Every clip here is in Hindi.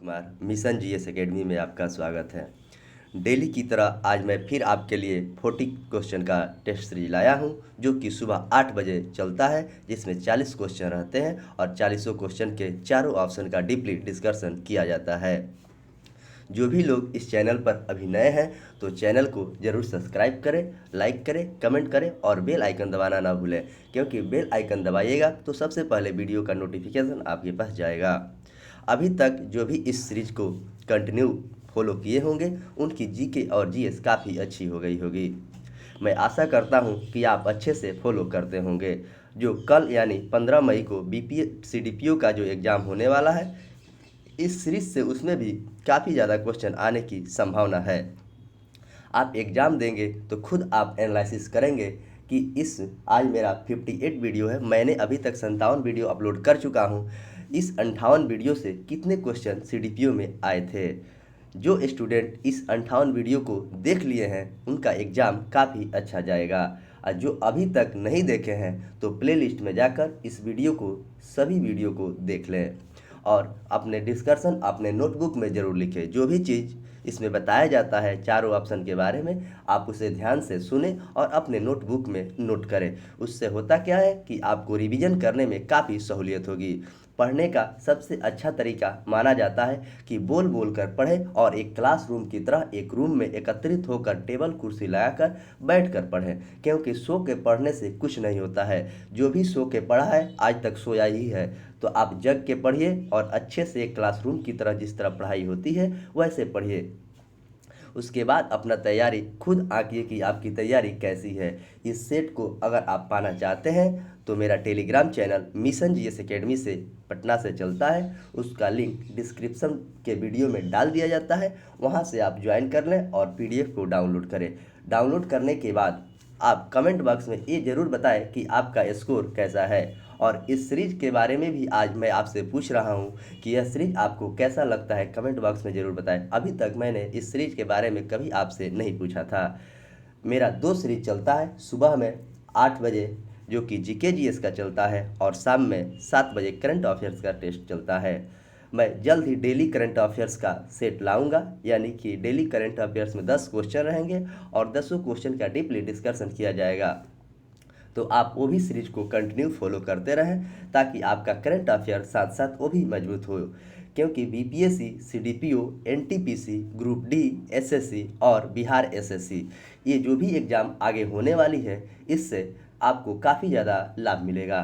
कुमार मिशन जीएस एकेडमी में आपका स्वागत है। डेली की तरह आज मैं फिर आपके लिए 40 क्वेश्चन का टेस्ट सीरीज लाया हूं, जो कि सुबह 8 बजे चलता है, जिसमें 40 क्वेश्चन रहते हैं और 40 क्वेश्चन के चारों ऑप्शन का डीपली डिस्कशन किया जाता है। जो भी लोग इस चैनल पर अभी नए हैं तो चैनल को ज़रूर सब्सक्राइब करें, लाइक करें, कमेंट करें और बेल आइकन दबाना ना भूलें, क्योंकि बेल आइकन दबाइएगा तो सबसे पहले वीडियो का नोटिफिकेशन आपके पास जाएगा। अभी तक जो भी इस सीरीज को कंटिन्यू फॉलो किए होंगे उनकी जीके और जीएस काफ़ी अच्छी हो गई होगी। मैं आशा करता हूं कि आप अच्छे से फॉलो करते होंगे। जो कल यानी 15 मई को बीपीए सीडीपीओ का जो एग्ज़ाम होने वाला है, इस सीरीज से उसमें भी काफ़ी ज़्यादा क्वेश्चन आने की संभावना है। आप एग्ज़ाम देंगे तो खुद आप एनालिसिस करेंगे कि इस आज मेरा 58 वीडियो है, मैंने अभी तक 57 वीडियो अपलोड कर चुका हूँ। इस 58 वीडियो से कितने क्वेश्चन सीडीपीओ में आए थे। जो स्टूडेंट इस 58 वीडियो को देख लिए हैं उनका एग्ज़ाम काफ़ी अच्छा जाएगा, और जो अभी तक नहीं देखे हैं तो प्लेलिस्ट में जाकर इस वीडियो को सभी वीडियो को देख लें और अपने डिस्कशन अपने नोटबुक में ज़रूर लिखें। जो भी चीज़ इसमें बताया जाता है चारों ऑप्शन के बारे में, आप उसे ध्यान से सुने और अपने नोटबुक में नोट करें। उससे होता क्या है कि आपको रिवीजन करने में काफ़ी सहूलियत होगी। पढ़ने का सबसे अच्छा तरीका माना जाता है कि बोल बोल कर पढ़ें और एक क्लासरूम की तरह एक रूम में एकत्रित होकर टेबल कुर्सी लगाकर बैठ कर पढ़ें, क्योंकि सो के पढ़ने से कुछ नहीं होता है। जो भी सो के पढ़ा है आज तक सोया ही है। तो आप जग के पढ़िए और अच्छे से एक क्लासरूम की तरह जिस तरह पढ़ाई होती है वैसे पढ़िए। उसके बाद अपना तैयारी खुद आंकिए कि आपकी तैयारी कैसी है। इस सेट को अगर आप पाना चाहते हैं तो मेरा Telegram channel mission GS academy से पटना से चलता है, उसका लिंक डिस्क्रिप्शन के वीडियो में डाल दिया जाता है। वहां से आप ज्वाइन कर लें और पीडीएफ को डाउनलोड करें। डाउनलोड करने के बाद आप कमेंट बॉक्स में ये ज़रूर बताएं कि आपका स्कोर कैसा है। और इस सीरीज के बारे में भी आज मैं आपसे पूछ रहा हूँ कि यह सीरीज आपको कैसा लगता है, कमेंट बॉक्स में ज़रूर बताएं। अभी तक मैंने इस सीरीज के बारे में कभी आपसे नहीं पूछा था। मेरा 2 सीरीज चलता है, सुबह में 8 बजे जो कि जीके जीएस का चलता है और शाम में 7 बजे करंट अफेयर्स का टेस्ट चलता है। मैं जल्द ही डेली करंट अफेयर्स का सेट लाऊंगा, यानी कि डेली करंट अफेयर्स में 10 क्वेश्चन रहेंगे और 10 क्वेश्चन का डीपली डिस्कशन किया जाएगा। तो आप वो भी सीरीज को कंटिन्यू फॉलो करते रहें ताकि आपका करंट अफेयर साथ साथ वो भी मजबूत हो। क्योंकि BPSC, CDPO, NTPC, group D, SSC और बिहार एसएससी, ये जो भी एग्ज़ाम आगे होने वाली है, इससे आपको काफ़ी ज़्यादा लाभ मिलेगा।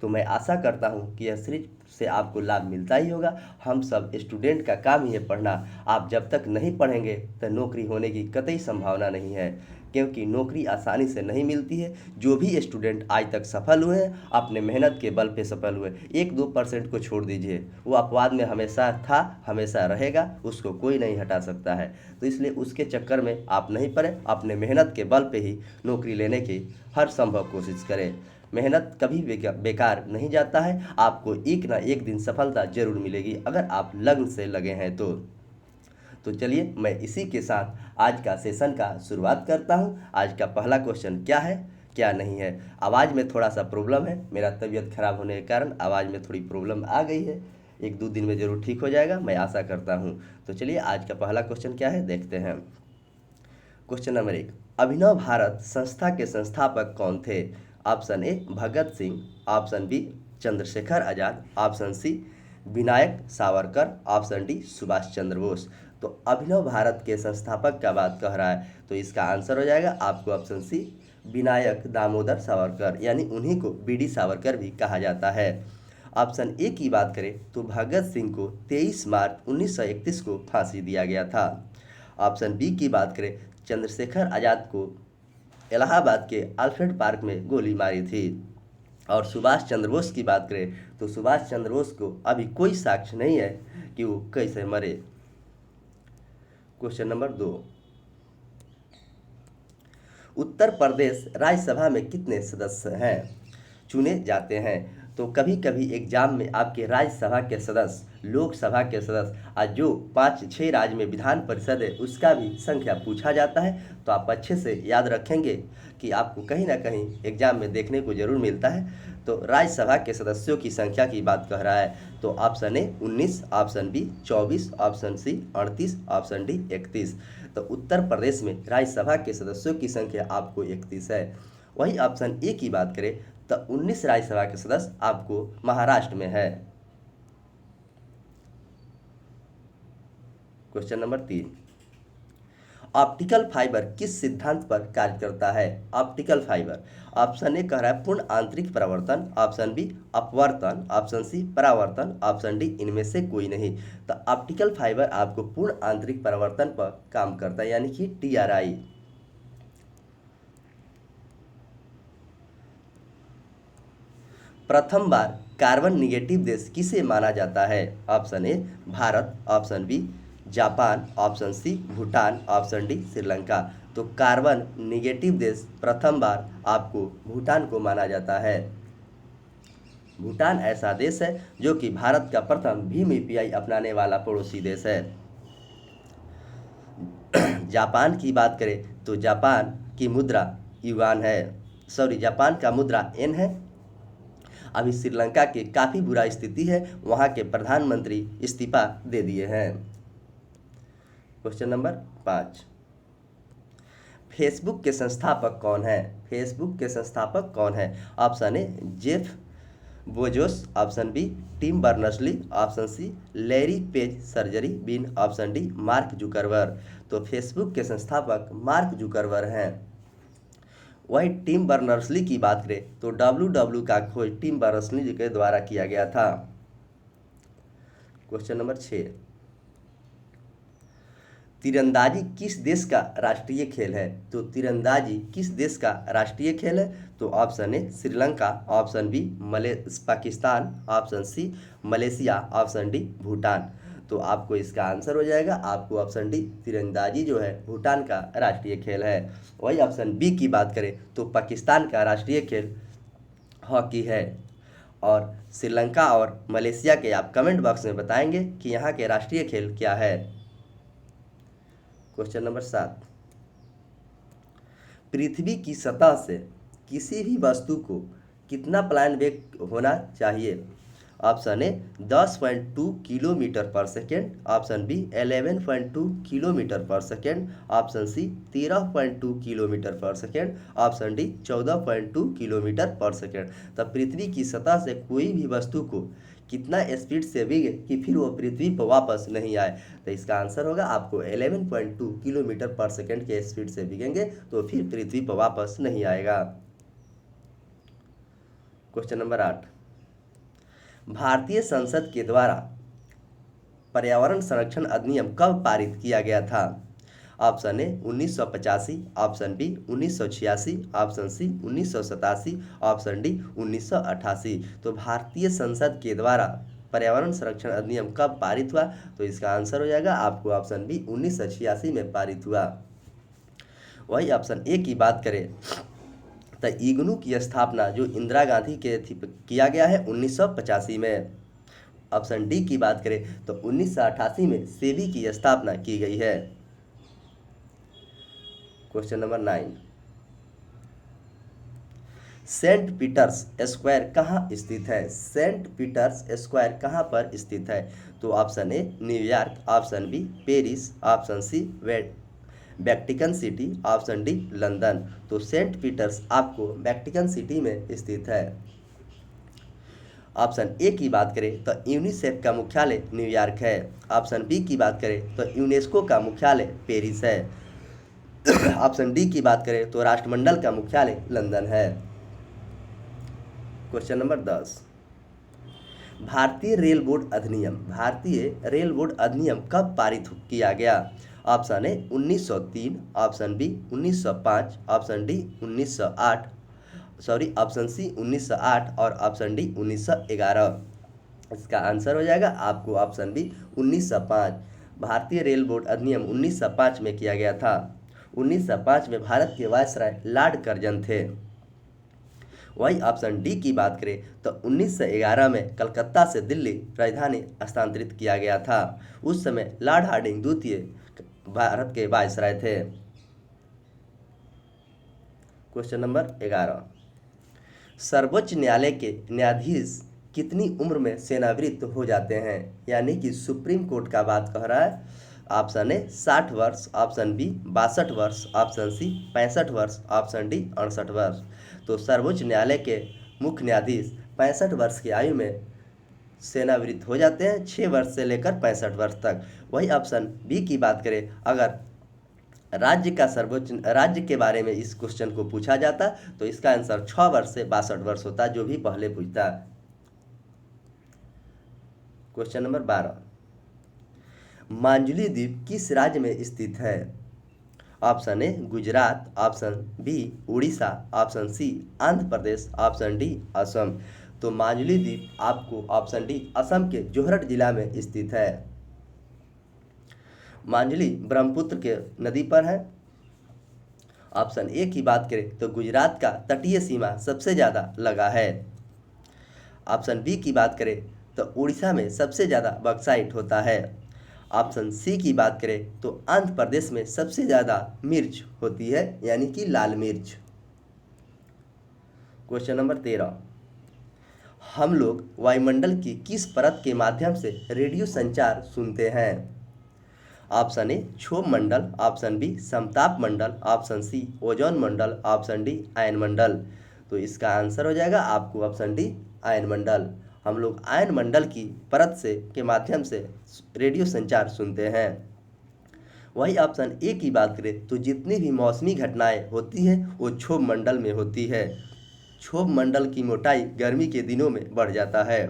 तो मैं आशा करता हूँ कि यह सीरीज से आपको लाभ मिलता ही होगा। हम सब स्टूडेंट का काम ही है पढ़ना। आप जब तक नहीं पढ़ेंगे तो नौकरी होने की कतई संभावना नहीं है, क्योंकि नौकरी आसानी से नहीं मिलती है। जो भी स्टूडेंट आज तक सफल हुए हैं अपने मेहनत के बल पे सफल हुए। 1-2% को छोड़ दीजिए, वो अपवाद में हमेशा था, हमेशा रहेगा, उसको कोई नहीं हटा सकता है। तो इसलिए उसके चक्कर में आप नहीं पड़े, अपने मेहनत के बल पे ही नौकरी लेने की हर संभव कोशिश करें। मेहनत कभी बेकार नहीं जाता है, आपको एक ना एक दिन सफलता जरूर मिलेगी अगर आप लगन से लगे हैं तो चलिए मैं इसी के साथ आज का सेशन का शुरुआत करता हूं। आज का पहला क्वेश्चन क्या है, क्या नहीं है। आवाज़ में थोड़ा सा प्रॉब्लम है, मेरा तबीयत खराब होने के कारण आवाज़ में थोड़ी प्रॉब्लम आ गई है। 1-2 दिन में ज़रूर ठीक हो जाएगा, मैं आशा करता हूं। तो चलिए आज का पहला क्वेश्चन क्या है देखते हैं। क्वेश्चन नंबर 1, अभिनव भारत संस्था के संस्थापक कौन थे। Option A Bhagat Singh, option B Chandrashekhar Azad, option C Vinayak Savarkar, option D Subhash Chandra Bose. तो अभिनव भारत के संस्थापक का बात कह रहा है तो इसका आंसर हो जाएगा आपको ऑप्शन सी विनायक दामोदर सावरकर, यानी उन्हीं को बीडी सावरकर भी कहा जाता है। ऑप्शन ए की बात करें तो भगत सिंह को 23 मार्च 1931 को फांसी दिया गया था। ऑप्शन बी की बात करें चंद्रशेखर आजाद को इलाहाबाद के अल्फ्रेड पार्क में गोली मारी थी। और सुभाष चंद्र बोस की बात करें तो सुभाष चंद्र बोस को अभी कोई साक्ष्य नहीं है कि वो कैसे मरे। क्वेश्चन नंबर 2, उत्तर प्रदेश राज्यसभा में कितने सदस्य हैं चुने जाते हैं। तो कभी कभी एग्जाम में आपके राज्यसभा के सदस्य, लोकसभा के सदस्य और जो 5-6 राज्य में विधान परिषद है उसका भी संख्या पूछा जाता है। तो आप अच्छे से याद रखेंगे कि आपको कहीं ना कहीं एग्जाम में देखने को जरूर मिलता है। तो राज्यसभा के सदस्यों की संख्या की बात कह रहा है, तो option A 19, option B 24, option C 38, option D 31। तो उत्तर प्रदेश में राज्यसभा के सदस्यों की संख्या आपको 31 है। वही ऑप्शन ए की बात करें तो 19 राज्यसभा के सदस्य आपको महाराष्ट्र में है। क्वेश्चन नंबर 3, ऑप्टिकल फाइबर किस सिद्धांत पर कार्य करता है? ऑप्टिकल फाइबर, ऑप्शन ए कह रहा है पूर्ण आंतरिक परावर्तन, ऑप्शन बी अपवर्तन, ऑप्शन सी परावर्तन, ऑप्शन डी इनमें से कोई नहीं। तो ऑप्टिकल फाइबर आपको पूर्ण आंतरिक परावर्तन पर काम करता है, यानी कि TRI। प्रथम बार कार्बन निगेटिव देश किसे माना जाता है? Option A Bharat, option B Japan, option C Bhutan, option D Sri Lanka. तो कार्बन निगेटिव देश प्रथम बार आपको भूटान को माना जाता है। भूटान ऐसा देश है जो कि भारत का प्रथम भीम UPI अपनाने वाला पड़ोसी देश है। जापान की बात करें तो जापान की मुद्रा युआन है, जापान का मुद्रा येन है। अभी श्रीलंका की काफ़ी बुरा स्थिति है, वहाँ के प्रधानमंत्री इस्तीफा दे दिए हैं। क्वेश्चन नंबर 5, फेसबुक के संस्थापक कौन है? फेसबुक के संस्थापक कौन है? Option A Jeff Bezos, option B Tim Berners-Lee, option C Larry Page Sergey Brin, option D Mark Zuckerberg. तो फेसबुक के संस्थापक मार्क जुकरबर्ग हैं। वही टिम बर्नर्स-ली की बात करें तो WW का खोज टिम बर्नर्स-ली के द्वारा किया गया था। क्वेश्चन नंबर 6, तीरंदाजी किस देश का राष्ट्रीय खेल है? तो तीरंदाजी किस देश का राष्ट्रीय खेल है? तो option A Sri Lanka, option B Pakistan, option C Malaysia, option D Bhutan. तो आपको इसका आंसर हो जाएगा आपको ऑप्शन डी, तीरंदाजी जो है भूटान का राष्ट्रीय खेल है। वही ऑप्शन बी की बात करें तो पाकिस्तान का राष्ट्रीय खेल हॉकी है। और श्रीलंका और मलेशिया के आप कमेंट बॉक्स में बताएंगे कि यहाँ के राष्ट्रीय खेल क्या है। क्वेश्चन नंबर 7, पृथ्वी की सतह से किसी भी वस्तु को कितना प्लान वेग होना चाहिए? ऑप्शन ए 10.2 किलोमीटर पर सेकेंड, ऑप्शन बी 11.2 किलोमीटर पर सेकेंड, ऑप्शन सी 13.2 किलोमीटर पर सेकेंड, ऑप्शन डी 14.2 किलोमीटर पर सेकेंड। तो पृथ्वी की सतह से कोई भी वस्तु को कितना स्पीड से भीगे कि फिर वो पृथ्वी पर वापस नहीं आए? तो इसका आंसर होगा आपको 11.2 किलोमीटर पर सेकेंड के स्पीड से भीगेंगे तो फिर पृथ्वी पर वापस नहीं आएगा। क्वेश्चन नंबर 8, भारतीय संसद के द्वारा पर्यावरण संरक्षण अधिनियम कब पारित किया गया था? Option A 1985, option B 1986, option C 1987, option D 1988। तो भारतीय संसद के द्वारा पर्यावरण संरक्षण अधिनियम कब पारित हुआ? तो इसका आंसर हो जाएगा आपको ऑप्शन बी 1986 में पारित हुआ। वही ऑप्शन ए की बात करें तो इग्नू की स्थापना जो इंदिरा गांधी के किया गया है 1985 में। ऑप्शन डी की बात करें तो 1988 में सेबी की स्थापना की गई है। Question number 9, Saint Peter's Square कहाँ स्थित है? सेंट पीटर्स स्क्वायर कहाँ पर स्थित है? तो option A New York, option B Paris, option C Vatican City, option D London. तो सेंट पीटर्स आपको वेटिकन सिटी में स्थित है। ऑप्शन ए की बात करें तो यूनिसेफ का मुख्यालय न्यूयॉर्क है। ऑप्शन बी की बात करें तो यूनेस्को का मुख्यालय पेरिस है। ऑप्शन डी की बात करें तो राष्ट्रमंडल का मुख्यालय लंदन है। क्वेश्चन नंबर 10, भारतीय रेल बोर्ड अधिनियम कब पारित किया गया? Option A 1903, option B 1905, option D 1908, option C 1908 और ऑप्शन डी 1911। इसका आंसर हो जाएगा आपको ऑप्शन बी 1905। भारतीय रेल बोर्ड अधिनियम 1905 में किया गया था। 1905 में भारत के वायसराय लॉर्ड कर्जन थे। वही ऑप्शन डी की बात करें तो 1911 में कलकत्ता से दिल्ली राजधानी स्थानांतरित किया गया था। उस समय लॉर्ड हार्डिंग द्वितीय भारत के वायसराय थे। क्वेश्चन नंबर 11, सर्वोच्च न्यायालय के न्यायाधीश कितनी उम्र में सेवानिवृत्त हो जाते हैं, यानी कि सुप्रीम कोर्ट का बात कह रहा है। ऑप्शन ए 60 वर्ष, ऑप्शन बी 62 वर्ष, ऑप्शन सी 65 वर्ष, ऑप्शन डी 68 वर्ष। तो सर्वोच्च न्यायालय के मुख्य न्यायाधीश 65 वर्ष की आयु में सेवानिवृत्त हो जाते हैं, 6 वर्ष से लेकर 65 वर्ष तक। वही ऑप्शन बी की बात करें, अगर राज्य का सर्वोच्च राज्य के बारे में इस क्वेश्चन को पूछा जाता तो इसका आंसर 6 वर्ष से 62 वर्ष होता, जो भी पहले पूछता। क्वेश्चन नंबर 12, मांजुली द्वीप किस राज्य में स्थित है। Option A Gujarat, option B Orissa, option C Andhra Pradesh, option D Assam. तो मांजुली द्वीप आपको ऑप्शन डी असम के जोरहट जिला में स्थित है। मांजुली ब्रह्मपुत्र के नदी पर है। ऑप्शन ए की बात करें तो गुजरात का तटीय सीमा सबसे ज़्यादा लगा है। ऑप्शन बी की बात करें तो उड़ीसा में सबसे ज़्यादा बॉक्साइट होता है। ऑप्शन सी की बात करें तो आंध्र प्रदेश में सबसे ज़्यादा मिर्च होती है, यानी कि लाल मिर्च। क्वेश्चन नंबर 13, हम लोग वायुमंडल की किस परत के माध्यम से रेडियो संचार सुनते हैं। ऑप्शन ए क्षोभ मंडल, ऑप्शन बी समताप मंडल, ऑप्शन सी ओजोन मंडल, ऑप्शन डी आयन मंडल। तो इसका आंसर हो जाएगा आपको ऑप्शन डी आयन मंडल। हम लोग आयन मंडल की परत से के माध्यम से रेडियो संचार सुनते हैं। वही ऑप्शन ए की बात करें तो जितनी भी मौसमी घटनाएं होती हैं वो क्षोभ मंडल में होती है। क्षोभ मंडल की मोटाई गर्मी के दिनों में बढ़ जाता है।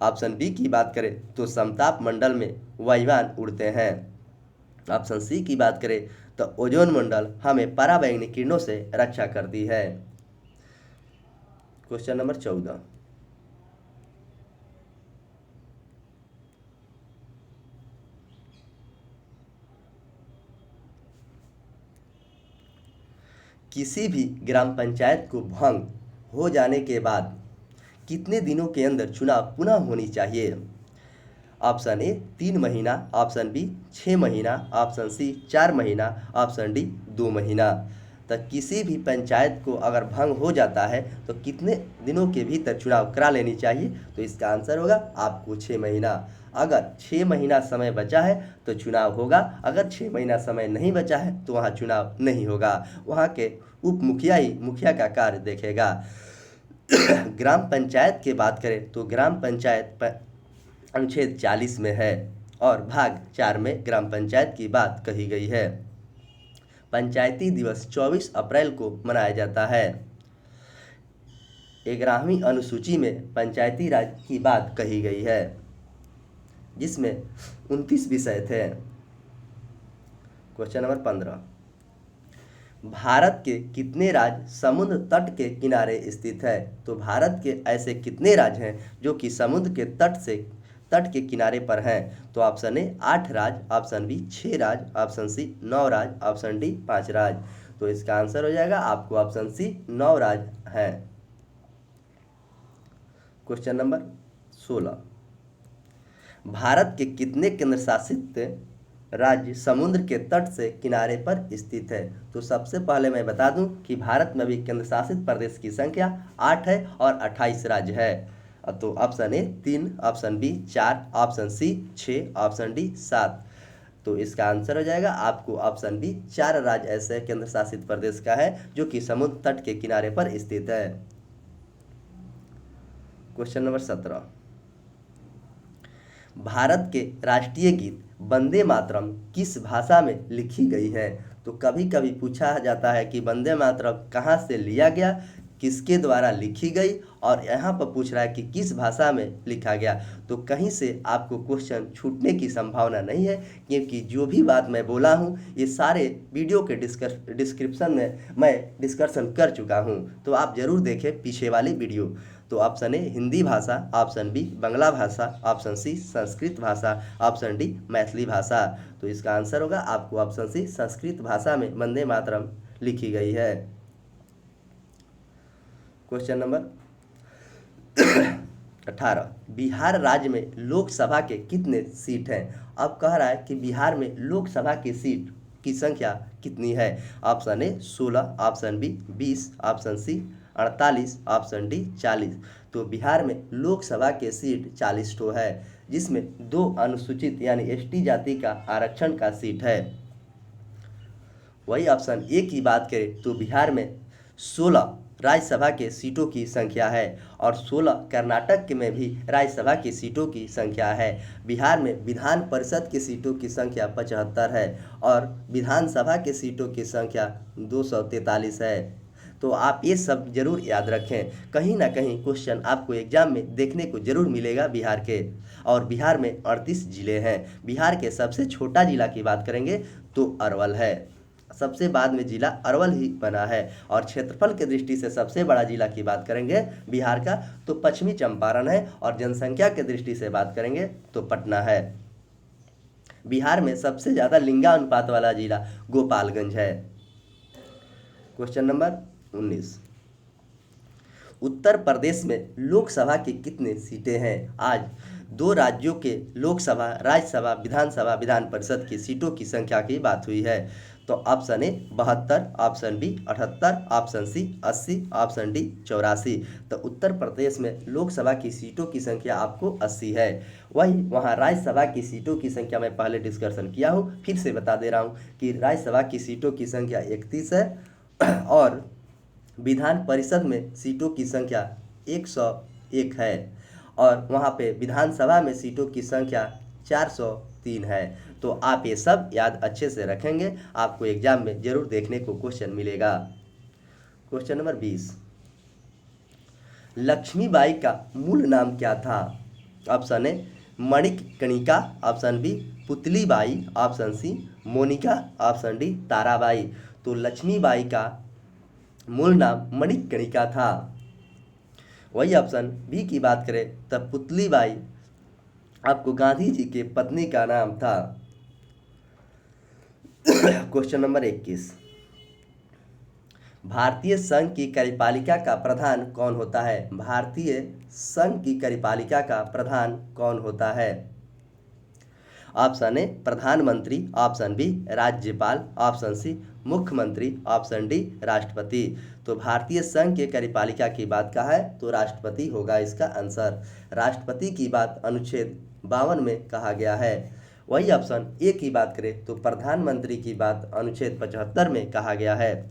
ऑप्शन बी की बात करें तो समताप मंडल में वायुयान उड़ते हैं। ऑप्शन सी की बात करें तो ओजोन मंडल हमें पराबैंगनी किरणों से रक्षा करती है। क्वेश्चन नंबर 14, किसी भी ग्राम पंचायत को भंग हो जाने के बाद कितने दिनों के अंदर चुनाव पुनः होनी चाहिए। ऑप्शन ए 3 महीना, ऑप्शन बी 6 महीना, ऑप्शन सी 4 महीना, ऑप्शन डी 2 महीना। तो किसी भी पंचायत को अगर भंग हो जाता है तो कितने दिनों के भीतर चुनाव करा लेनी चाहिए। तो इसका आंसर होगा आपको 6 महीना। अगर 6 महीना समय बचा है तो चुनाव होगा, अगर 6 महीना समय नहीं बचा है तो वहाँ चुनाव नहीं होगा, वहाँ के उप मुखिया ही मुखिया का कार्य देखेगा। ग्राम पंचायत की बात करें तो ग्राम पंचायत अनुच्छेद 40 में है और भाग 4 में ग्राम पंचायत की बात कही गई है। पंचायती दिवस 24 अप्रैल को मनाया जाता है। 11वीं अनुसूची में पंचायती राज की बात कही गई है, जिसमें 29 विषय थे। क्वेश्चन नंबर 15, भारत के कितने राज्य समुद्र तट के किनारे स्थित है। तो भारत के ऐसे कितने राज्य हैं जो कि समुद्र के तट के किनारे पर हैं। तो ऑप्शन ए 8 राज्य, ऑप्शन बी 6 राज्य, ऑप्शन सी 9 राज्य, ऑप्शन डी 5 राज्य। तो इसका आंसर हो जाएगा आपको ऑप्शन सी 9 राज्य हैं। क्वेश्चन नंबर 16, भारत के कितने केंद्र शासित राज्य समुद्र के तट से किनारे पर स्थित है। तो सबसे पहले मैं बता दूं कि भारत में भी केंद्र शासित प्रदेश की संख्या 8 है और 28 राज्य है। तो option A 3, option B 4, option C 6, option D 7। तो इसका आंसर हो जाएगा आपको ऑप्शन बी 4 राज्य ऐसे केंद्र शासित प्रदेश का है जो कि समुद्र तट के किनारे पर स्थित है। क्वेश्चन नंबर 17, भारत के राष्ट्रीय गीत वंदे मातरम किस भाषा में लिखी गई है। तो कभी कभी पूछा जाता है कि वंदे मातरम कहाँ से लिया गया, किसके द्वारा लिखी गई, और यहाँ पर पूछ रहा है कि किस भाषा में लिखा गया। तो कहीं से आपको क्वेश्चन छूटने की संभावना नहीं है, क्योंकि जो भी बात मैं बोला हूँ ये सारे वीडियो के डिस्क्रिप्शन में मैं डिस्कशन कर चुका हूँ, तो आप ज़रूर देखें पीछे वाली वीडियो। तो ऑप्शन ए हिंदी भाषा, ऑप्शन बी बांग्ला भाषा, ऑप्शन सी संस्कृत भाषा, ऑप्शन डी मैथिली भाषा। तो इसका आंसर होगा आपको ऑप्शन सी संस्कृत भाषा में वंदे मातरम लिखी गई है। क्वेश्चन नंबर 18, बिहार राज्य में लोकसभा के कितने सीट हैं? अब कह रहा है कि बिहार में लोकसभा की सीट की संख्या कितनी है? Option A 16, option B 20, option C 48, option D 40। तो बिहार में लोकसभा के सीट 40 ठो है, जिसमें 2 अनुसूचित यानी एसटी जाति का आरक्षण का सीट है। वही ऑप्शन ए की बात करें तो बिहार में 16 राज्यसभा के सीटों की संख्या है और 16 कर्नाटक में भी राज्यसभा की सीटों की संख्या है। बिहार में विधान परिषद की सीटों की संख्या 75 है और विधानसभा की सीटों की संख्या 243 है। तो आप ये सब जरूर याद रखें, कहीं ना कहीं क्वेश्चन आपको एग्जाम में देखने को जरूर मिलेगा बिहार के। और बिहार में 38 जिले हैं। बिहार के सबसे छोटा जिला की बात करेंगे तो अरवल है, सबसे बाद में जिला अरवल ही बना है। और क्षेत्रफल की दृष्टि से सबसे बड़ा जिला की बात करेंगे बिहार का तो पश्चिमी चंपारण है और जनसंख्या की दृष्टि से बात करेंगे तो पटना है। बिहार में सबसे ज़्यादा लिंगानुपात वाला जिला गोपालगंज है। क्वेश्चन नंबर 19, उत्तर प्रदेश में लोकसभा की कितनी सीटें हैं? आज 2 राज्यों के लोकसभा, राज्यसभा, विधानसभा, विधान परिषद की सीटों की संख्या की बात हुई है। तो option A 72, option B 78, option C 80, option D 84। तो उत्तर प्रदेश में लोकसभा की सीटों की संख्या आपको 80 है। वही वहाँ राज्यसभा की सीटों की संख्या मैं पहले डिस्कशन किया हूँ, फिर से बता दे रहा हूँ कि राज्यसभा की सीटों की संख्या 31 है और विधान परिषद में सीटों की संख्या 101 है और वहाँ पे विधानसभा में सीटों की संख्या 403 है। तो आप ये सब याद अच्छे से रखेंगे, आपको एग्जाम में जरूर देखने को क्वेश्चन मिलेगा। क्वेश्चन नंबर 20, लक्ष्मीबाई का मूल नाम क्या था? Option A Manikarnika, option B Putlibai, option C Monica, option D Tarabai. तो लक्ष्मीबाई का मूल नाम मणिकर्णिका था। वही ऑप्शन बी की बात करें तब पुतलीबाई आपको गांधी जी के पत्नी का नाम था। क्वेश्चन नंबर 21, भारतीय संघ की कार्यपालिका का प्रधान कौन होता है? भारतीय संघ की कार्यपालिका का प्रधान कौन होता है? ऑप्शन ए प्रधानमंत्री, ऑप्शन बी राज्यपाल, ऑप्शन सी मुख्यमंत्री, ऑप्शन डी राष्ट्रपति। तो भारतीय संघ के कार्यपालिका की बात का है तो राष्ट्रपति होगा इसका आंसर। राष्ट्रपति की बात अनुच्छेद 52 में कहा गया है। वही ऑप्शन ए की बात करें तो प्रधानमंत्री की बात अनुच्छेद 75 में कहा गया है।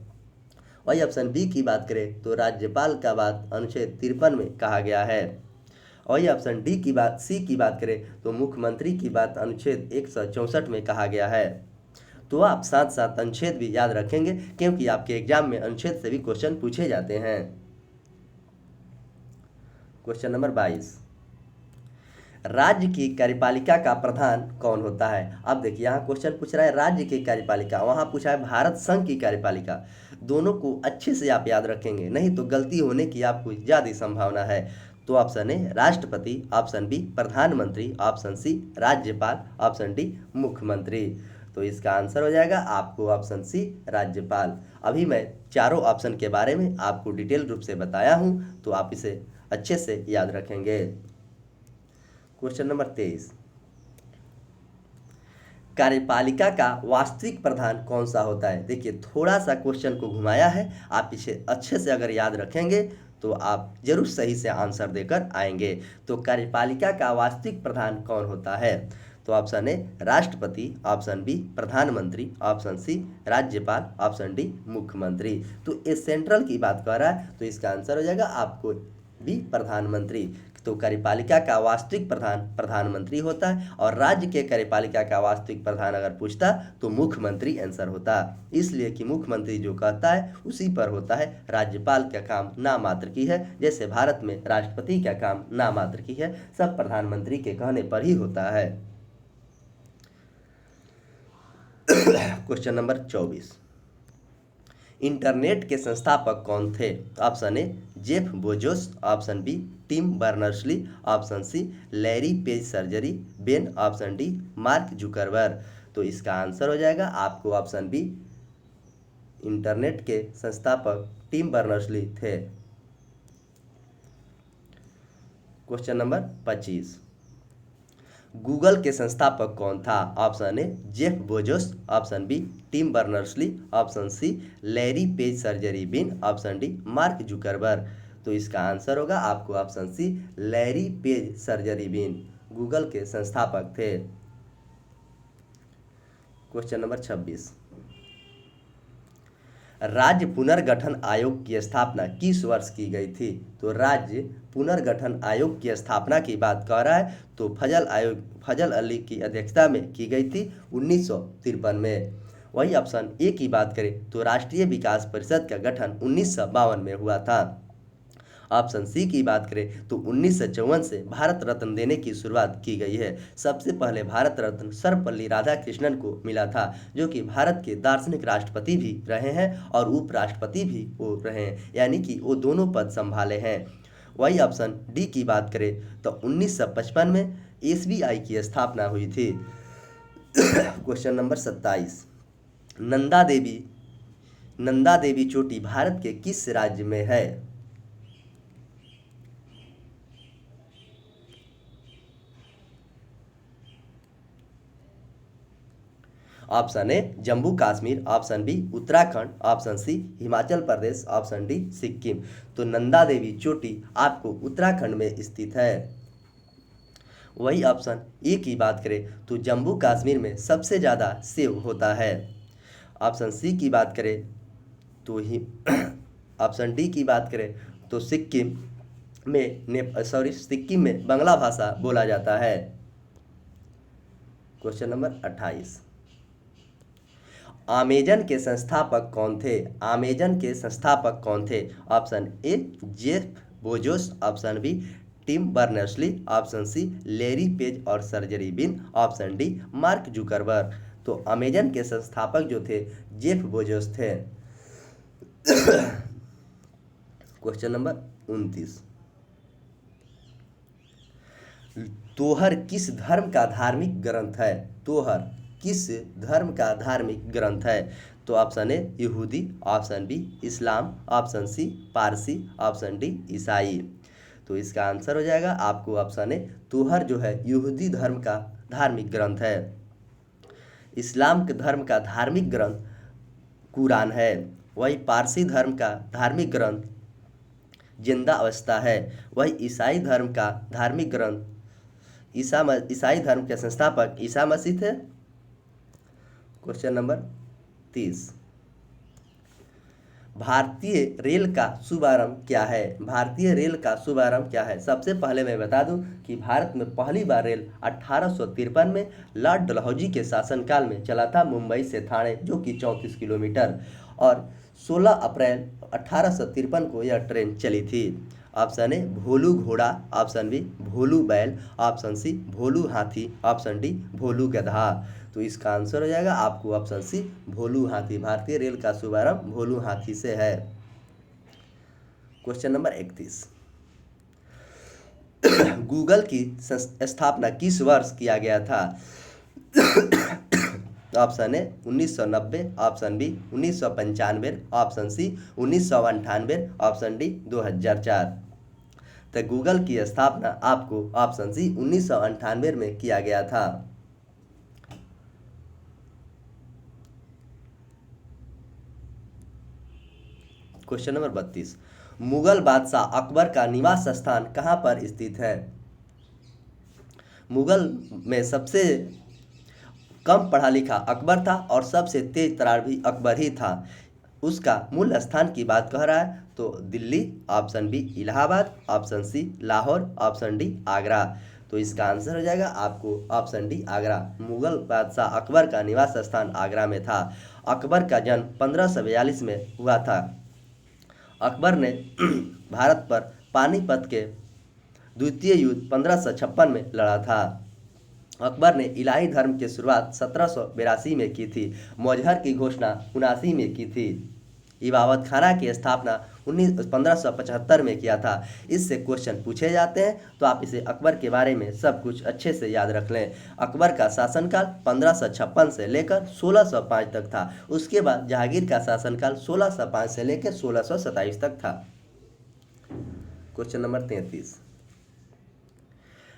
वही ऑप्शन बी की बात करें तो राज्यपाल का बात अनुच्छेद 53 में कहा गया है। वही ऑप्शन डी की बात सी की बात करें तो मुख्यमंत्री की बात अनुच्छेद 164 में कहा गया है। तो आप साथ साथ अनुच्छेद भी याद रखेंगे क्योंकि आपके एग्जाम में अनुच्छेद से भी क्वेश्चन पूछे जाते हैं। क्वेश्चन नंबर 22, राज्य की कार्यपालिका का प्रधान कौन होता है? अब देखिए यहाँ क्वेश्चन पूछ रहा है राज्य की कार्यपालिका, वहाँ पूछा है भारत संघ की कार्यपालिका। दोनों को अच्छे से आप याद रखेंगे, नहीं तो गलती होने की आपको ज़्यादा संभावना है। तो ऑप्शन ए राष्ट्रपति, ऑप्शन बी प्रधानमंत्री, ऑप्शन सी राज्यपाल, ऑप्शन डी मुख्यमंत्री। तो इसका आंसर हो जाएगा आपको ऑप्शन सी राज्यपाल। अभी मैं चारों ऑप्शन के बारे में आपको डिटेल रूप से बताया हूँ तो आप इसे अच्छे से याद रखेंगे। क्वेश्चन नंबर 23, कार्यपालिका का वास्तविक प्रधान कौन सा होता है? देखिए थोड़ा सा क्वेश्चन को घुमाया है, आप इसे अच्छे से अगर याद रखेंगे तो आप जरूर सही से आंसर देकर आएंगे। तो कार्यपालिका का वास्तविक प्रधान कौन होता है? तो ऑप्शन ए राष्ट्रपति, ऑप्शन बी प्रधानमंत्री, ऑप्शन सी राज्यपाल, ऑप्शन डी मुख्यमंत्री। तो ये सेंट्रल की बात कर रहा है तो इसका आंसर हो जाएगा आपको बी प्रधानमंत्री। तो कार्यपालिका का वास्तविक प्रधान प्रधानमंत्री होता है और राज्य के कार्यपालिका का वास्तविक प्रधान अगर पूछता तो मुख्यमंत्री आंसर होता, इसलिए कि मुख्यमंत्री जो कहता है उसी पर होता है। राज्यपाल का काम नाम मात्र की है, जैसे भारत में राष्ट्रपति का काम नाम मात्र की है, सब प्रधानमंत्री के कहने पर ही होता है। क्वेश्चन नंबर 24, इंटरनेट के संस्थापक कौन थे? Option A Jeff Bezos, option B Tim Berners-Lee, option C Larry Page Sergey Brin, option D Mark Zuckerberg. तो इसका आंसर हो जाएगा आपको ऑप्शन बी, इंटरनेट के संस्थापक टिम बर्नर्स-ली थे। क्वेश्चन नंबर 25, गूगल के संस्थापक कौन था? Option A Jeff Bezos, option B Tim Berners-Lee, option C Larry Page Sergey Brin, option D Mark Zuckerberg. तो इसका आंसर होगा आपको option C Larry Page Sergey Brin, Google के संस्थापक थे। क्वेश्चन नंबर 26, राज्य पुनर्गठन आयोग की स्थापना किस वर्ष की गई थी? तो राज्य पुनर्गठन आयोग की स्थापना की बात कर रहा है तो फजल अली की अध्यक्षता में की गई थी 1953 में। वही ऑप्शन ए की बात करें तो राष्ट्रीय विकास परिषद का गठन 1952 में हुआ था। ऑप्शन सी की बात करें तो 1954 से भारत रत्न देने की शुरुआत की गई है। सबसे पहले भारत रत्न सर्वपल्ली राधाकृष्णन को मिला था, जो कि भारत के दार्शनिक राष्ट्रपति भी रहे हैं और उपराष्ट्रपति भी वो रहे हैं, यानी कि वो दोनों पद संभाले हैं। वही ऑप्शन डी की बात करें तो 1955 में एसबीआई की स्थापना हुई थी। क्वेश्चन नंबर 27, नंदा देवी चोटी भारत के किस राज्य में है? Option A Jammu Kashmir, option B Uttarakhand, option C Himachal Pradesh, option D Sikkim. तो नंदा देवी चोटी आपको उत्तराखंड में स्थित है। वही ऑप्शन ए की बात करें तो जम्मू कश्मीर में सबसे ज़्यादा सेब होता है। ऑप्शन सी की बात करें तो ही ऑप्शन डी की बात करें तो सिक्किम में बांग्ला भाषा बोला जाता है। क्वेश्चन नंबर 28, अमेजन के संस्थापक कौन थे? अमेजन के संस्थापक कौन थे? Option A Jeff Bezos, option B Tim Berners-Lee, option C Larry Page और Sergey Brin, option D Mark Zuckerberg. तो अमेजन के संस्थापक जो थे जेफ बेजोस थे। क्वेश्चन नंबर 29, तोहर किस धर्म का धार्मिक ग्रंथ है? तोहर किस धर्म का धार्मिक ग्रंथ है? तो ऑप्शन ए यहूदी, ऑप्शन बी इस्लाम, option C Parsi, option D ईसाई। तो इसका आंसर हो जाएगा आपको ऑप्शन ए तोहर जो है यहूदी धर्म का धार्मिक ग्रंथ है। इस्लाम के धर्म का धार्मिक ग्रंथ कुरान है। वही पारसी धर्म का धार्मिक ग्रंथ जिंदा अवस्था है। वही ईसाई धर्म का धार्मिक ग्रंथ ईसाई धर्म के संस्थापक ईसा मसीह थे। क्वेश्चन नंबर 30, भारतीय रेल का शुभारंभ क्या है? भारतीय रेल का शुभारंभ क्या है? सबसे पहले मैं बता दूं कि भारत में पहली बार रेल 1853 में लॉर्ड डलहौजी के शासनकाल में चला था मुंबई से ठाणे, जो कि 34 किलोमीटर, और 16 अप्रैल 1853 को यह ट्रेन चली थी। ऑप्शन ए भोलू घोड़ा, ऑप्शन बी भोलू बैल, ऑप्शन सी भोलू हाथी, ऑप्शन डी भोलू गधा। तो इसका आंसर हो जाएगा आपको ऑप्शन सी भोलू हाथी। भारतीय रेल का शुभारंभ भोलू हाथी से है। क्वेश्चन नंबर 31, गूगल की स्थापना किस वर्ष किया गया था? Option A 1990, option B 1995, option C 1998, option D 2004। तो गूगल की स्थापना आपको ऑप्शन सी 1998 में किया गया था। क्वेश्चन नंबर 32, मुगल बादशाह अकबर का निवास स्थान कहाँ पर स्थित है? मुगल में सबसे कम पढ़ा लिखा अकबर था और सबसे तेज तर्रार भी अकबर ही था। उसका मूल स्थान की बात कह रहा है तो Delhi, option B Allahabad, option C Lahore, option D Agra. तो इसका आंसर हो जाएगा आपको ऑप्शन डी आगरा। मुगल बादशाह अकबर का निवास स्थान आगरा में था। अकबर का जन्म 1542 में हुआ था। अकबर ने भारत पर पानीपत के द्वितीय युद्ध 1556 में लड़ा था। अकबर ने इलाही धर्म की शुरुआत 1782 में की थी। मौजहर की घोषणा 79 में की थी। इबादत खाना की स्थापना 1575 में किया था। इससे क्वेश्चन पूछे जाते हैं तो आप इसे अकबर के बारे में सब कुछ अच्छे से याद रख लें। अकबर का शासनकाल 1556 से लेकर 1605 तक था। उसके बाद जहांगीर का शासनकाल 1605 से लेकर 1627 तक था। Question number 33,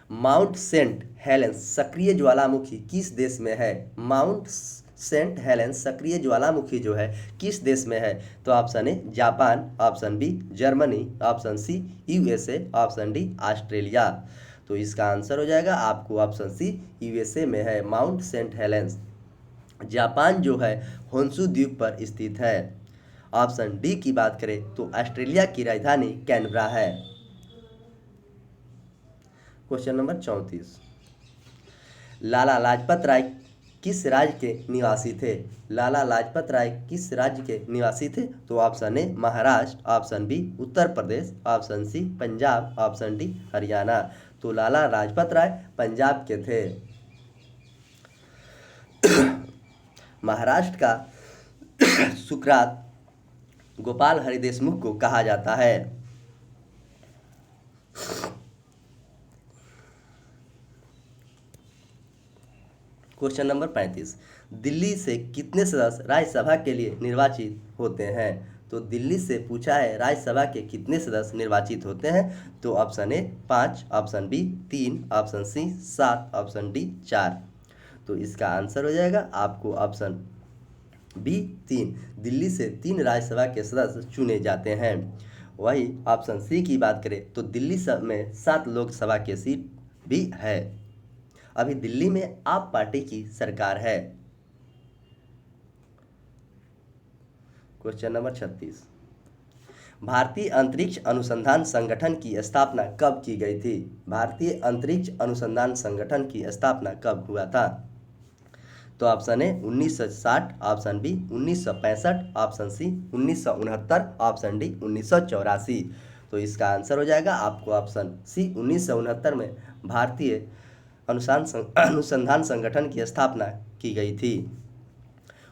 Mount Saint Helens सक्रिय ज्वालामुखी किस देश में है? माउंट सेंट हेलेंस सक्रिय ज्वालामुखी जो है किस देश में है? तो option A Japan, option B Germany, option C USA, option D Australia. तो इसका आंसर हो जाएगा आपको ऑप्शन सी यूएसए में है माउंट सेंट हेलेंस। जापान जो है होन्शु द्वीप पर स्थित है। ऑप्शन डी की बात करें तो ऑस्ट्रेलिया की राजधानी कैनबरा है। क्वेश्चन नंबर 34, लाला लाजपत राय किस राज्य के निवासी थे? लाला लाजपत राय किस राज्य के निवासी थे? तो option A Maharashtra, option B Uttar Pradesh, option C Punjab, option D Haryana. तो लाला लाजपत राय पंजाब के थे। महाराष्ट्र का सुकरात गोपाल हरि देशमुख को कहा जाता है। क्वेश्चन नंबर 35, दिल्ली से कितने सदस्य राज्यसभा के लिए निर्वाचित होते हैं? तो दिल्ली से पूछा है राज्यसभा के कितने सदस्य निर्वाचित होते हैं? तो option A 5, option B 3, option C 7, option D 4। तो इसका आंसर हो जाएगा आपको ऑप्शन बी 3। दिल्ली से 3 राज्यसभा के सदस्य चुने जाते हैं। वही ऑप्शन सी की बात करें तो दिल्ली में 7 लोकसभा के सीट भी है। अभी दिल्ली में आप पार्टी की सरकार है। क्वेश्चन नंबर 36, भारतीय अंतरिक्ष अनुसंधान संगठन की स्थापना कब की गई थी? भारतीय अंतरिक्ष अनुसंधान संगठन की स्थापना कब हुआ था? तो option A 1960, option B 1965, option C 1969, option D 1984। तो इसका आंसर हो जाएगा आपको ऑप्शन सी 1969 में भारतीय अनुसंधान संगठन की स्थापना की गई थी।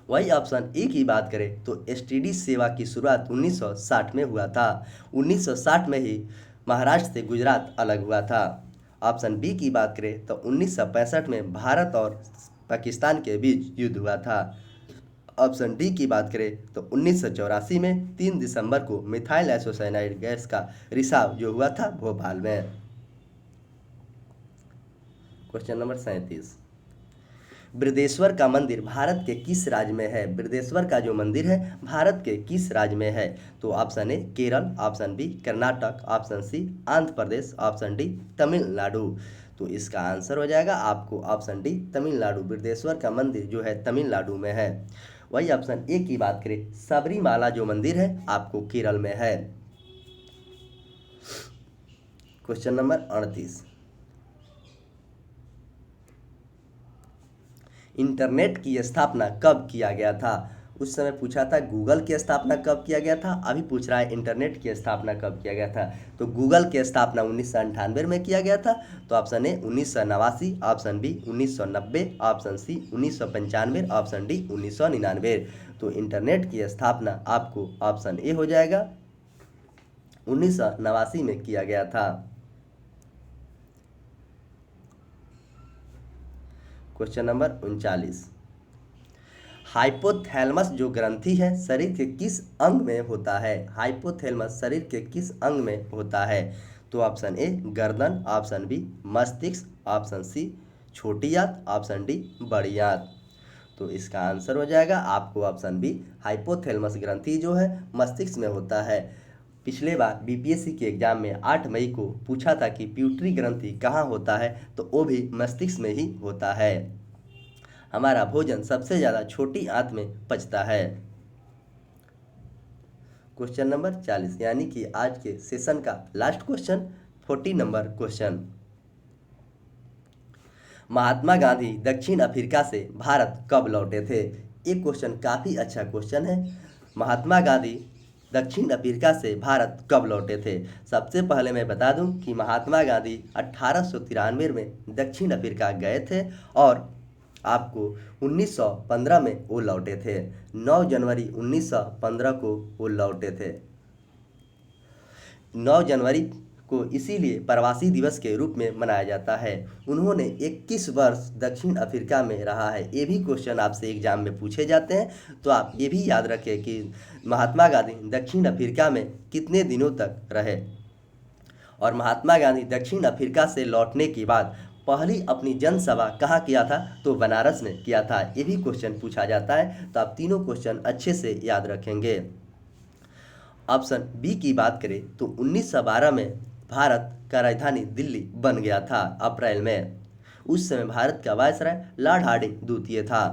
वही ऑप्शन ए की बात करें तो एसटीडी सेवा की शुरुआत 1960 में हुआ था। 1960 में ही महाराष्ट्र से गुजरात अलग हुआ था। ऑप्शन बी की बात करें तो 1965 में भारत और पाकिस्तान के बीच युद्ध हुआ था। ऑप्शन डी की बात करें तो 1984 में 3 दिसंबर को मिथाइल आइसोसाइनाइड गैस का रिसाव जो हुआ था भोपाल में। क्वेश्चन नंबर 37, बृहदेश्वर का मंदिर भारत के किस राज्य में है? बृहदेश्वर का जो मंदिर है भारत के किस राज्य में है? तो option A Kerala, option B Karnataka, option C Andhra Pradesh, option D Tamil Nadu. तो इसका आंसर हो जाएगा आपको ऑप्शन डी तमिलनाडु। बृहदेश्वर का मंदिर जो है तमिलनाडु में है। वही ऑप्शन ए की बात करें सबरीमाला जो मंदिर है आपको केरल में है। क्वेश्चन नंबर 38, इंटरनेट की स्थापना कब किया गया था? उस समय पूछा था गूगल की स्थापना कब किया गया था, अभी पूछ रहा है इंटरनेट की स्थापना कब किया गया था। तो गूगल की स्थापना 1998 में किया गया था। तो option A 1989, option B 1990, option C 1995, option D 1999। तो इंटरनेट की स्थापना आपको ऑप्शन ए हो जाएगा 1989 में किया गया था। क्वेश्चन नंबर 39, हाइपोथैलेमस जो ग्रंथि है शरीर के किस अंग में होता है? हाइपोथैलेमस शरीर के किस अंग में होता है? तो ऑप्शन ए गर्दन, ऑप्शन बी मस्तिष्क, ऑप्शन सी छोटी आंत, ऑप्शन डी बड़ी आंत। तो इसका आंसर हो जाएगा आपको ऑप्शन बी हाइपोथैलेमस ग्रंथि जो है मस्तिष्क में होता है। पिछले बार बीपीएससी के एग्जाम में 8 मई को पूछा था कि प्यूटरी ग्रंथि कहाँ होता है, तो वो भी मस्तिष्क में ही होता है। हमारा भोजन सबसे ज़्यादा छोटी आंत में पचता है। क्वेश्चन नंबर 40 यानी कि आज के सेशन का last question 40 number question, Mahatma Gandhi दक्षिण अफ्रीका से भारत कब लौटे थे? एक क्वेश्चन काफ़ी अच्छा क्वेश्चन है। महात्मा गांधी दक्षिण अफ्रीका से भारत कब लौटे थे? सबसे पहले मैं बता दूं कि महात्मा गांधी 1893 में दक्षिण अफ्रीका गए थे और आपको 1915 में वो लौटे थे। 9 जनवरी 1915 को वो लौटे थे। 9 जनवरी को इसीलिए प्रवासी दिवस के रूप में मनाया जाता है। उन्होंने 21 वर्ष दक्षिण अफ्रीका में रहा है। ये भी क्वेश्चन आपसे एग्जाम में पूछे जाते हैं, तो आप ये भी याद रखें कि महात्मा गांधी दक्षिण अफ्रीका में कितने दिनों तक रहे। और महात्मा गांधी दक्षिण अफ्रीका से लौटने के बाद पहली अपनी जनसभा कहाँ किया था? तो बनारस में किया था। ये भी क्वेश्चन पूछा जाता है, तो आप तीनों क्वेश्चन अच्छे से याद रखेंगे। ऑप्शन बी की बात करें तो 1912 में भारत का राजधानी दिल्ली बन गया था, अप्रैल में। उस समय भारत का वायसराय लॉर्ड हार्डिंग द्वितीय था।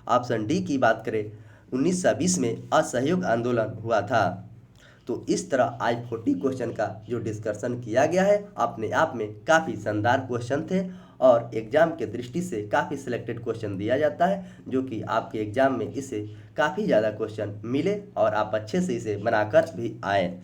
ऑप्शन डी की बात करें 1920 में असहयोग आंदोलन हुआ था। तो इस तरह आज 40 क्वेश्चन का जो डिस्कशन किया गया है अपने आप में काफ़ी शानदार क्वेश्चन थे और एग्ज़ाम के दृष्टि से काफ़ी सिलेक्टेड क्वेश्चन दिया जाता है, जो कि आपके एग्ज़ाम में इसे काफ़ी ज़्यादा क्वेश्चन मिले और आप अच्छे से इसे बनाकर भी आए।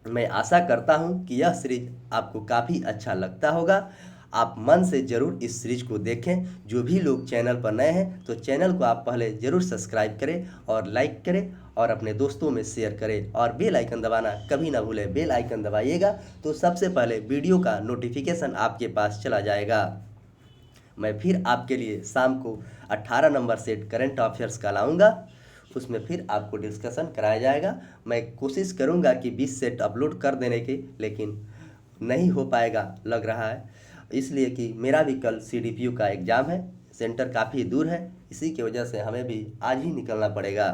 मैं आशा करता हूँ कि यह सीरीज आपको काफ़ी अच्छा लगता होगा। आप मन से ज़रूर इस सीरीज को देखें। जो भी लोग चैनल पर नए हैं तो चैनल को आप पहले ज़रूर सब्सक्राइब करें और लाइक करें और अपने दोस्तों में शेयर करें और बेल आइकन दबाना कभी ना भूलें। बेल आइकन दबाइएगा तो सबसे पहले वीडियो का नोटिफिकेशन आपके पास चला जाएगा। मैं फिर आपके लिए शाम को 18 नंबर सेट करंट अफेयर्स का लाऊंगा, उसमें फिर आपको डिस्कशन कराया जाएगा। मैं कोशिश करूंगा कि 20 सेट अपलोड कर देने की, लेकिन नहीं हो पाएगा लग रहा है, इसलिए कि मेरा भी कल CDPO का एग्ज़ाम है, सेंटर काफ़ी दूर है, इसी की वजह से हमें भी आज ही निकलना पड़ेगा।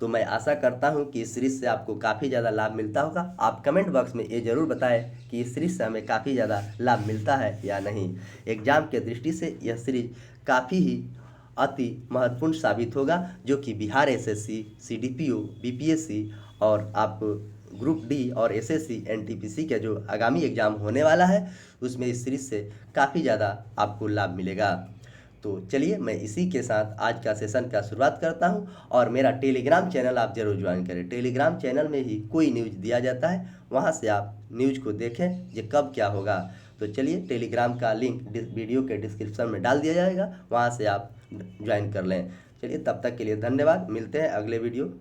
तो मैं आशा करता हूं कि इस सीरीज़ से आपको काफ़ी ज़्यादा लाभ मिलता होगा। आप कमेंट बॉक्स में ये ज़रूर बताएं कि इस सीरीज़ से हमें काफ़ी ज़्यादा लाभ मिलता है या नहीं। एग्ज़ाम के दृष्टि से यह सीरीज काफ़ी ही अति महत्वपूर्ण साबित होगा, जो कि बिहार SSC, CDPO, BPSC और आप ग्रुप डी और SSC NTPC के जो आगामी एग्ज़ाम होने वाला है उसमें इस सीरीज़ से काफ़ी ज़्यादा आपको लाभ मिलेगा। तो चलिए मैं इसी के साथ आज का सेशन का शुरुआत करता हूं और मेरा टेलीग्राम चैनल आप जरूर ज्वाइन करें। टेलीग्राम चैनल में ही कोई न्यूज़ दिया जाता है, वहां से आप न्यूज़ को देखें ये कब क्या होगा। तो चलिए टेलीग्राम का लिंक वीडियो के डिस्क्रिप्शन में डाल दिया जाएगा, वहां से आप ज्वाइन कर लें। चलिए तब तक के लिए धन्यवाद, मिलते हैं अगले वीडियो।